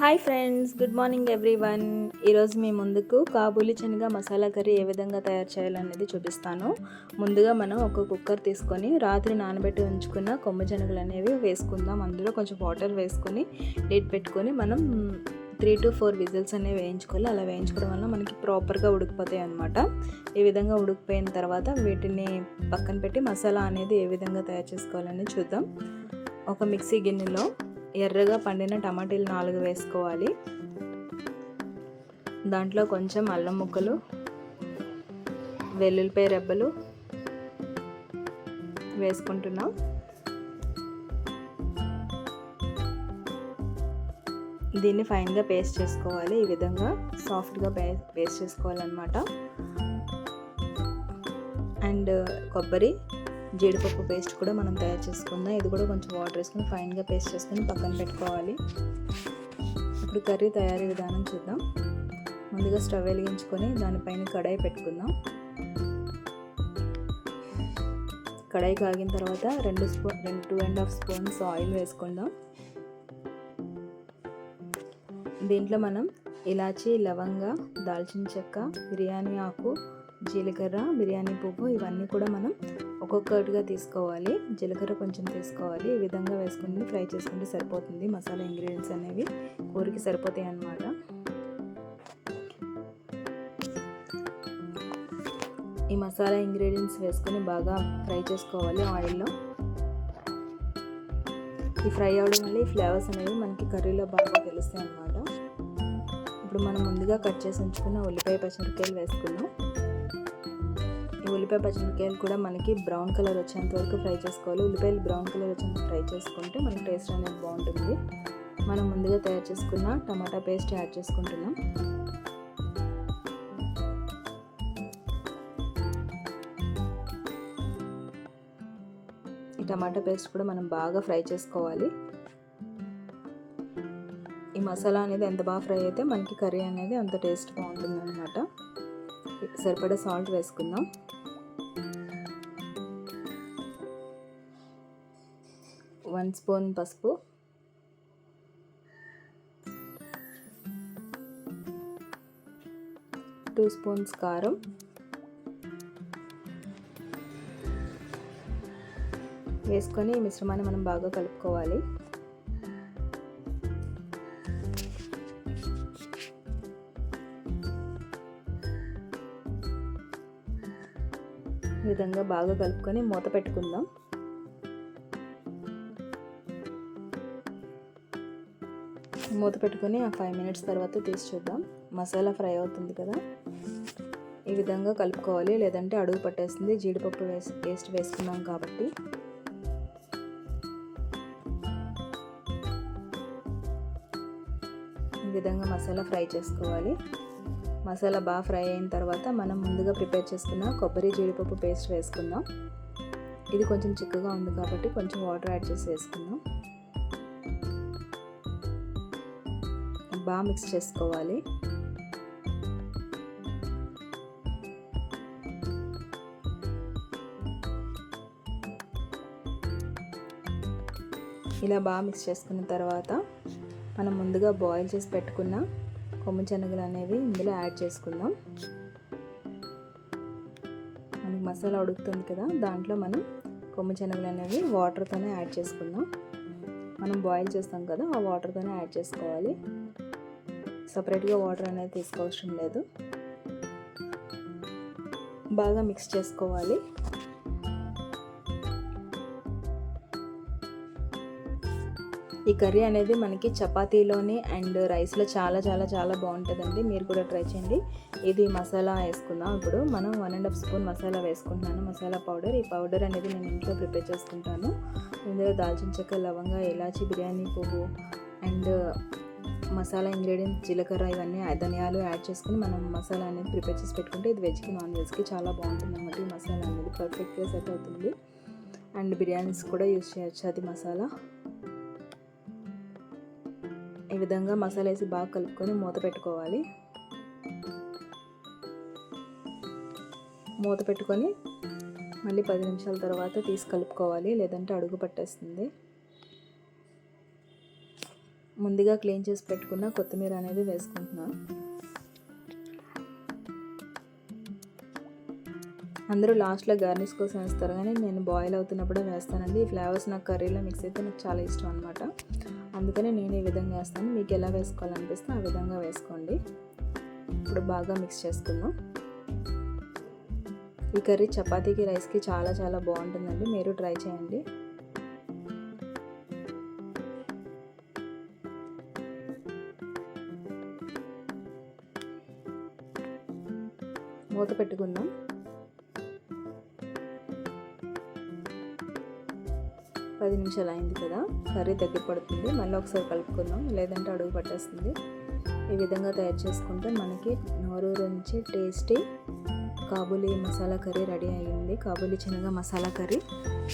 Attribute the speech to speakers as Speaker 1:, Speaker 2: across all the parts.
Speaker 1: Hi friends, good morning everyone. ఈరోజు మీ ముందుకు కాబూలి శనగ మసాలా కర్రీ ఏ విధంగా తయారు చేయాలనేది చూపిస్తాను. ముందుగా మనం ఒక కుక్కర్ తీసుకొని రాత్రి నానబెట్టి ఉంచుకున్న కొమ్ము శనగలు అనేవి వేసుకుందాం. అందులో కొంచెం వాటర్ వేసుకొని లిడ్ పెట్టుకొని మనం 3 to 4 విజిల్స్ అనేవి వేయించుకోవాలి. అలా వేయించుకోవడం వల్ల మనకి ప్రాపర్గా ఉడికిపోతాయి అన్నమాట. ఈ విధంగా ఉడికిపోయిన తర్వాత వీటిని పక్కన పెట్టి మసాలా అనేది ఏ విధంగా తయారు చేసుకోవాలని చూద్దాం. ఒక మిక్సీ గిన్నెలో ఎర్రగా పండిన టమాటీలు 4 వేసుకోవాలి. దాంట్లో కొంచెం అల్లం ముక్కలు, వెల్లుల్లిపాయ రెబ్బలు వేసుకుంటున్నాం. దీన్ని ఫైన్గా పేస్ట్ చేసుకోవాలి. ఈ విధంగా సాఫ్ట్గా పేస్ట్ చేసుకోవాలన్నమాట. అండ్ కొబ్బరి, జీడిపప్పు పేస్ట్ కూడా మనం తయారు చేసుకుందాం. ఇది కూడా కొంచెం వాటర్ వేసుకొని ఫైన్గా పేస్ట్ చేసుకొని పక్కన పెట్టుకోవాలి. ఇప్పుడు కర్రీ తయారీ విధానం చూద్దాం. ముందుగా స్టవ్ వెలిగించుకొని దానిపైన కడాయి పెట్టుకుందాం. కడాయి కాగిన తర్వాత 2.5 స్పూన్స్ ఆయిల్ వేసుకుందాం. దీంట్లో మనం ఇలాచీ, లవంగ, దాల్చిన చెక్క, బిర్యానీ ఆకు, జీలకర్ర, బిర్యానీ పువ్వు ఇవన్నీ కూడా మనం ఒక్కొక్కటిగా తీసుకోవాలి. జీలకర్ర కొంచెం తీసుకోవాలి. ఈ విధంగా వేసుకుని ఫ్రై చేసుకుంటే సరిపోతుంది. మసాలా ఇంగ్రీడియంట్స్ అనేవి కూరకి సరిపోతాయి అన్నమాట. ఈ మసాలా ఇంగ్రీడియంట్స్ వేసుకొని బాగా ఫ్రై చేసుకోవాలి ఆయిల్లో. ఈ ఫ్రై అవడం వల్ల ఈ ఫ్లేవర్స్ అనేవి మనకి కర్రీలో బాగా తెలుస్తాయి అన్నమాట. ఇప్పుడు మనం ముందుగా కట్ చేసి ఉంచుకున్న ఉల్లిపాయ, పచ్చిమిరపకాయలు వేసుకున్నాం. ఈ ఉల్లిపాయ, పచ్చిమిరపకాయలు కూడా మనకి బ్రౌన్ కలర్ వచ్చేంత వరకు ఫ్రై చేసుకోవాలి. ఉల్లిపాయలు బ్రౌన్ కలర్ వచ్చేంత ఫ్రై చేసుకుంటే మనకి టేస్ట్ అనేది బాగుంటుంది. మనం ముందుగా తయారు చేసుకున్న టమాటా పేస్ట్ యాడ్ చేసుకుంటున్నాం. ఈ టమాటా పేస్ట్ కూడా మనం బాగా ఫ్రై చేసుకోవాలి. ఈ మసాలా అనేది ఎంత బాగా ఫ్రై అయితే మనకి కర్రీ అనేది అంత టేస్ట్ బాగుంటుంది అన్నమాట. సరిపడా సాల్ట్ వేసుకుందాం. 1 స్పూన్ పసుపు, 2 స్పూన్స్ కారం, వేసుకొని ఈ మిశ్రమాన్ని మనం బాగా కలుపుకోవాలి. ఈ విధంగా బాగా కలుపుకొని మూత పెట్టుకుందాం. మూత పెట్టుకొని ఆ 5 మినిట్స్ తర్వాత తీసి చూద్దాం. మసాలా ఫ్రై అవుతుంది కదా, ఈ విధంగా కలుపుకోవాలి, లేదంటే అడుగు పట్టేస్తుంది. జీడిపప్పు పేస్ట్ వేసుకున్నాం కాబట్టి. ఈ విధంగా మసాలా ఫ్రై చేసుకోవాలి. మసాలా బాగా ఫ్రై అయిన తర్వాత మనం ముందుగా ప్రిపేర్ చేసుకున్న కొబ్బరి, జీడిపప్పు పేస్ట్ వేసుకుందాం. ఇది కొంచెం చిక్కగా ఉంది కాబట్టి కొంచెం వాటర్ యాడ్ చేసి వేసుకుందాం. బాగా మిక్స్ చేసుకోవాలి. ఇలా బాగా మిక్స్ చేసుకున్న తర్వాత మనం ముందుగా బాయిల్ చేసి పెట్టుకున్న కొమ్ము శనగలు అనేవి ఇందులో యాడ్ చేసుకుందాం. మనకి మసాలా ఉడుకుతుంది కదా, దాంట్లో మనం కొమ్ము శనగలు అనేవి వాటర్తోనే యాడ్ చేసుకుందాం. మనం బాయిల్ చేస్తాం కదా, ఆ వాటర్తోనే యాడ్ చేసుకోవాలి. సపరేట్గా వాటర్ అనేది తీసుకోవడం లేదు. బాగా మిక్స్ చేసుకోవాలి. ఈ కర్రీ అనేది మనకి చపాతీలోని అండ్ రైస్లో చాలా చాలా చాలా బాగుంటుందండి. మీరు కూడా ట్రై చేయండి. ఇది మసాలా వేసుకుందాం. ఇప్పుడు మనం 1.5 స్పూన్ మసాలా వేసుకుంటున్నాను, మసాలా పౌడర్. ఈ పౌడర్ అనేది నేను ఇంట్లో ప్రిపేర్ చేసుకుంటాను. ఇందులో దాల్చిన చెక్క, లవంగ, ఇలాచి, బిర్యానీ పువ్వు అండ్ మసాలా ఇంగ్రీడియంట్స్, జీలకర్ర, ఇవన్నీ ధనియాలు యాడ్ చేసుకుని మనం మసాలా అనేది ప్రిపేర్ చేసి పెట్టుకుంటే ఇది వెజ్కి, నాన్ వెజ్కి చాలా బాగుంటుంది అన్నమాట. ఈ మసాలా అనేది పర్ఫెక్ట్గా సెట్ అవుతుంది. అండ్ బిర్యానీస్ కూడా యూజ్ చేయొచ్చు అది మసాలా. ఈ విధంగా మసాలా వేసి బాగా కలుపుకొని మూత పెట్టుకోవాలి. మూత పెట్టుకొని మళ్ళీ 10 నిమిషాల తర్వాత తీసి కలుపుకోవాలి, లేదంటే అడుగు పట్టేస్తుంది. ముందుగా క్లీన్ చేసి పెట్టుకున్న కొత్తిమీర అనేది వేసుకుంటున్నాను. అందరూ లాస్ట్లో గార్నిష్ కోసం వేస్తారు, కానీ నేను బాయిల్ అవుతున్నప్పుడే వేస్తానండి. ఈ ఫ్లేవర్స్ నాకు కర్రీలో మిక్స్ అయితే నాకు చాలా ఇష్టం అనమాట. అందుకని నేను ఈ విధంగా వేస్తాను. మీకు ఎలా వేసుకోవాలనిపిస్తే ఆ విధంగా వేసుకోండి. ఇప్పుడు బాగా మిక్స్ చేసుకుందాం. ఈ కర్రీ చపాతీకి రైస్కి చాలా చాలా బాగుంటుందండి. మీరు ట్రై చేయండి. మూత పెట్టుకుందాం. పది నిమిషాలు అయింది కదా, కర్రీ దగ్గర పడుతుంది. మళ్ళీ ఒకసారి కలుపుకుందాం, లేదంటే అడుగు పట్టేస్తుంది. ఈ విధంగా తయారు చేసుకుంటే మనకి నోరూరించి tasty kabuli masala curry ready అయ్యింది. కాబూలీ శనగ మసాలా కర్రీ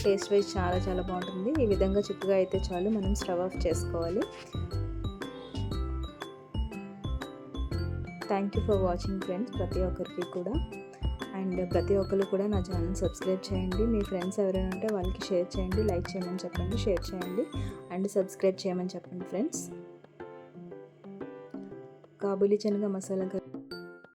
Speaker 1: టేస్ట్ వైజ్ చాలా చాలా బాగుంటుంది. ఈ విధంగా చిక్కగా అయితే చాలు, మనం స్టవ్ ఆఫ్ చేసుకోవాలి. Thank you for watching friends, ప్రతి ఒక్కరికి కూడా. అండ్ ప్రతి ఒక్కరు కూడా నా ఛానల్ సబ్స్క్రైబ్ చేయండి. మీ ఫ్రెండ్స్ ఎవరైనా ఉంటే వాళ్ళకి షేర్ చేయండి, లైక్ చేయమని చెప్పండి, షేర్ చేయండి అండ్ సబ్స్క్రైబ్ చేయమని చెప్పండి ఫ్రెండ్స్. కాబూలీ శనగ మసాలా కర్రీ